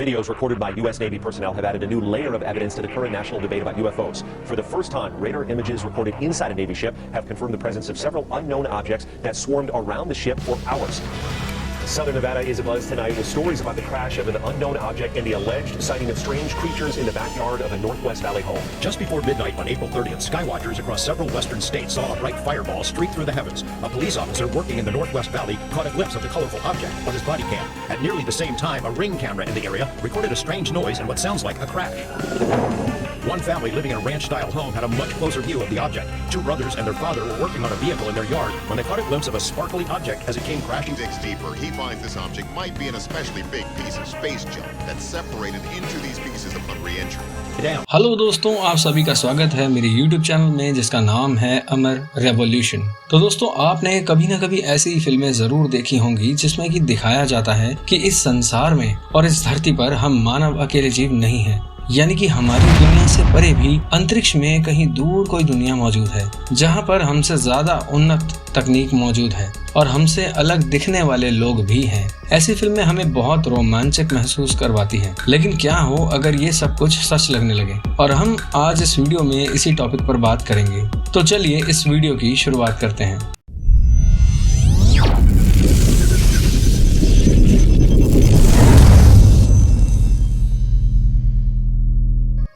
videos recorded by U.S. Navy personnel have added a new layer of evidence to the current national debate about UFOs. For the first time, radar images recorded inside a Navy ship have confirmed the presence of several unknown objects that swarmed around the ship for hours. Southern Nevada is abuzz tonight with stories about the crash of an unknown object and the alleged sighting of strange creatures in the backyard of a Northwest Valley home. Just before midnight on April 30th, skywatchers across several western states saw a bright fireball streak through the heavens. A police officer working in the Northwest Valley caught a glimpse of the colorful object on his body cam. At nearly the same time, a Ring camera in the area recorded a strange noise and what sounds like a crash. One family living in a ranch-style home had a much closer view of the object. Two brothers and their father were working on a vehicle in their yard when they caught a glimpse of a sparkly object as it came crashing. Digs deeper, he finds this object might be an especially big piece of space junk that's separated into these pieces upon re-entry. Hello दोस्तों, आप सभी का स्वागत है मेरे YouTube channel में जिसका नाम है अमर रेवोल्यूशन। तो दोस्तों, आपने कभी न कभी ऐसी फिल्में जरूर देखी होंगी जिसमें कि दिखाया जाता है कि इस संसार में और इस धरती पर हम मानव अकेले जीव नहीं हैं, यानी कि हमारी दुनिया से परे भी अंतरिक्ष में कहीं दूर कोई दुनिया मौजूद है जहां पर हमसे ज्यादा उन्नत तकनीक मौजूद है और हमसे अलग दिखने वाले लोग भी हैं। ऐसी फिल्में हमें बहुत रोमांचक महसूस करवाती हैं, लेकिन क्या हो अगर ये सब कुछ सच लगने लगे। और हम आज इस वीडियो में इसी टॉपिक पर बात करेंगे। तो चलिए इस वीडियो की शुरुआत करते हैं।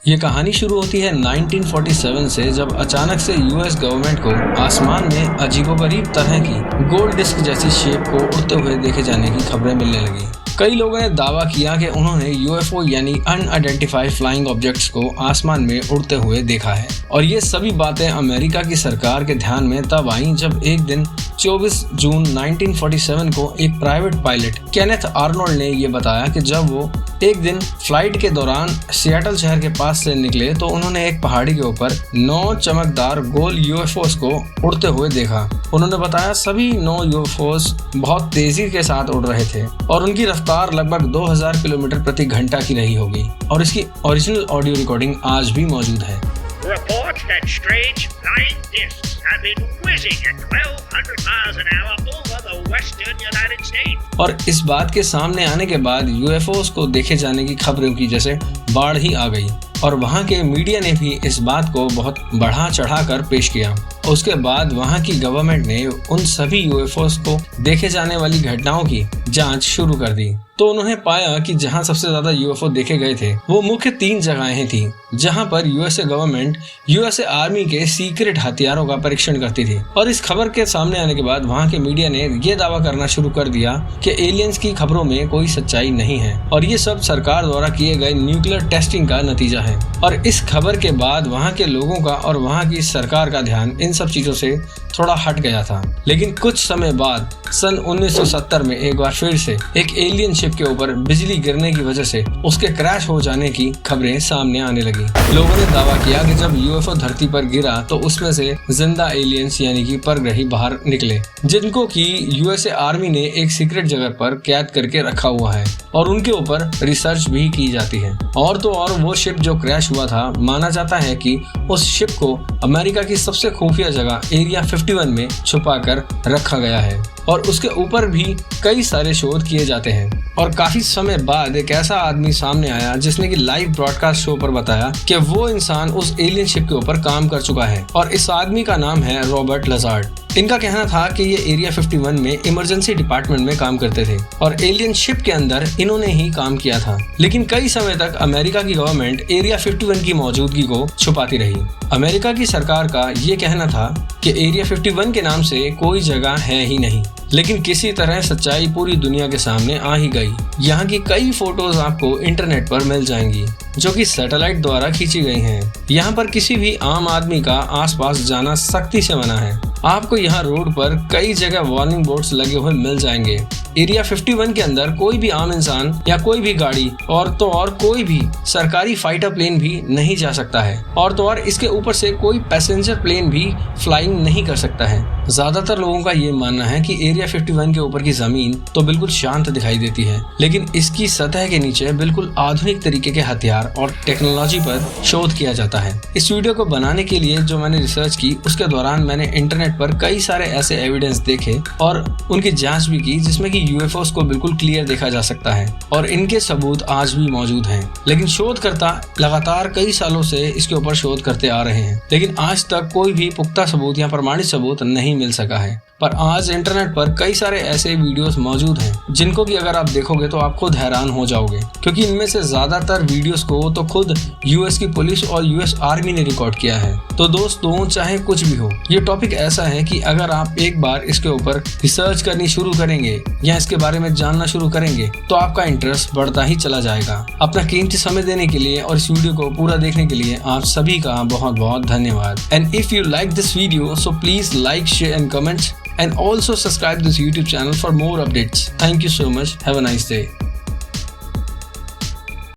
ये कहानी शुरू होती है 1947 से, जब अचानक से यूएस गवर्नमेंट को आसमान में अजीबोगरीब तरह की गोल्ड डिस्क जैसी शेप को उड़ते हुए देखे जाने की खबरें मिलने लगी। कई लोगों ने दावा किया कि उन्होंने यूएफओ यानी अनआइडेंटिफाइड फ्लाइंग ऑब्जेक्ट्स को आसमान में उड़ते हुए देखा है। और ये सभी बातें अमेरिका की सरकार के ध्यान में तब आईं जब एक दिन 24 जून 1947 को एक प्राइवेट पायलट केनेथ आर्नोल्ड ने ये बताया कि जब वो एक दिन फ्लाइट के दौरान सिएटल शहर के पास से निकले तो उन्होंने एक पहाड़ी के ऊपर 9 चमकदार गोल यूएफओस को उड़ते हुए देखा। उन्होंने बताया सभी 9 यूएफओस बहुत तेजी के साथ उड़ रहे थे और उनकी रफ्तार लगभग 2000 किलोमीटर प्रति घंटा की रही होगी। और इसकी ओरिजिनल ऑडियो रिकॉर्डिंग आज भी मौजूद है। Reports that strange flying discs have been whizzing at 1200 miles an hour over the western United States. और इस बात के सामने आने के बाद यूएफओस को देखे जाने की खबरों की जैसे बाढ़ ही आ गई और वहां के मीडिया ने भी इस बात को बहुत बढ़ा चढ़ाकर पेश किया। उसके बाद वहां की गवर्नमेंट ने उन सभी यूएफओस को देखे जाने वाली घटनाओं की जांच शुरू कर दी। तो उन्होंने पाया कि जहां सबसे ज्यादा यूएफओ देखे गए थे वो मुख्य 3 जगहें थी जहां पर यूएसए गवर्नमेंट यूएसए आर्मी के सीक्रेट हथियारों का परीक्षण करती थी। और इस खबर के सामने आने के बाद वहां के मीडिया ने यह दावा करना शुरू कर दिया कि एलियंस की खबरों में कोई सच्चाई नहीं है और ये सब सरकार द्वारा किए गए न्यूक्लियर टेस्टिंग का नतीजा है। और इस खबर के बाद वहां के लोगों का और वहां की सरकार का ध्यान इन सब चीजों से थोड़ा हट गया था। लेकिन कुछ समय बाद सन 1970 में एक बार फिर से एक एलियन शिप के ऊपर बिजली गिरने की वजह से उसके क्रैश हो जाने की खबरें सामने आने लगी। लोगों ने दावा किया कि जब यूएफओ धरती पर गिरा तो उसमें से जिंदा एलियंस यानी कि परग्रही बाहर निकले, जिनको कि यूएसए आर्मी ने एक सीक्रेट जगह पर कैद करके रखा हुआ है और उनके ऊपर रिसर्च भी की जाती है। और तो और वो शिप जो क्रैश हुआ था, माना जाता है कि उस शिप को अमेरिका की सबसे खुफिया जगह एरिया 51 में छुपा कर रखा गया है और उसके ऊपर भी कई सारे शोध किए जाते हैं। और काफी समय बाद एक ऐसा आदमी सामने आया जिसने कि लाइव ब्रॉडकास्ट शो पर बताया कि वो इंसान उस एलियन शिप के ऊपर काम कर चुका है और इस आदमी का नाम है रॉबर्ट लजार्ड। इनका कहना था कि ये एरिया 51 में इमरजेंसी डिपार्टमेंट में काम करते थे और एलियन शिप के अंदर इन्होंने ही काम किया था। लेकिन कई समय तक अमेरिका की गवर्नमेंट एरिया 51 की मौजूदगी को छुपाती रही। अमेरिका की सरकार का ये कहना था कि एरिया 51 के नाम से कोई जगह है ही नहीं। लेकिन किसी तरह सच्चाई पूरी दुनिया के सामने आ ही गई। यहाँ की कई फोटोज आपको इंटरनेट पर मिल जाएंगी जो कि सैटेलाइट द्वारा खींची गई हैं। यहाँ पर किसी भी आम आदमी का आसपास जाना सख्ती से मना है। आपको यहाँ रोड पर कई जगह वार्निंग बोर्ड्स लगे हुए मिल जाएंगे। एरिया 51 के अंदर कोई भी आम इंसान या कोई भी गाड़ी और तो और कोई भी सरकारी फाइटर प्लेन भी नहीं जा सकता है और तो और इसके ऊपर से कोई पैसेंजर प्लेन भी फ्लाइंग नहीं कर सकता है। ज्यादातर लोगों का ये मानना है कि एरिया 51 के ऊपर की जमीन तो बिल्कुल शांत दिखाई देती है, लेकिन इसकी सतह के नीचे बिल्कुल आधुनिक तरीके के हथियार और टेक्नोलॉजी पर शोध किया जाता है। इस वीडियो को बनाने के लिए जो मैंने रिसर्च की उसके दौरान मैंने इंटरनेट पर कई सारे ऐसे एविडेंस देखे और उनकी जांच भी की जिसमें कि यूएफओस को बिल्कुल क्लियर देखा जा सकता है और इनके सबूत आज भी मौजूद हैं। लेकिन शोधकर्ता लगातार कई सालों से इसके ऊपर शोध करते आ रहे हैं, लेकिन आज तक कोई भी पुख्ता सबूत या प्रमाणित सबूत नहीं मिल सका है। पर आज इंटरनेट पर कई सारे ऐसे वीडियोस मौजूद हैं जिनको कि अगर आप देखोगे तो आप खुद हैरान हो जाओगे, क्योंकि इनमें से ज्यादातर वीडियोस को तो खुद यूएस की पुलिस और यूएस आर्मी ने रिकॉर्ड किया है। तो दोस्तों, चाहे कुछ भी हो, ये टॉपिक ऐसा है कि अगर आप एक बार इसके ऊपर रिसर्च करनी शुरू करेंगे या इसके बारे में जानना शुरू करेंगे तो आपका इंटरेस्ट बढ़ता ही चला जाएगा। अपना कीमती समय देने के लिए और इस वीडियो को पूरा देखने के लिए आप सभी का बहुत बहुत धन्यवाद। And if you like this video so please like, share and comment, and also subscribe this YouTube channel for more updates. Thank you so much. Have a nice day.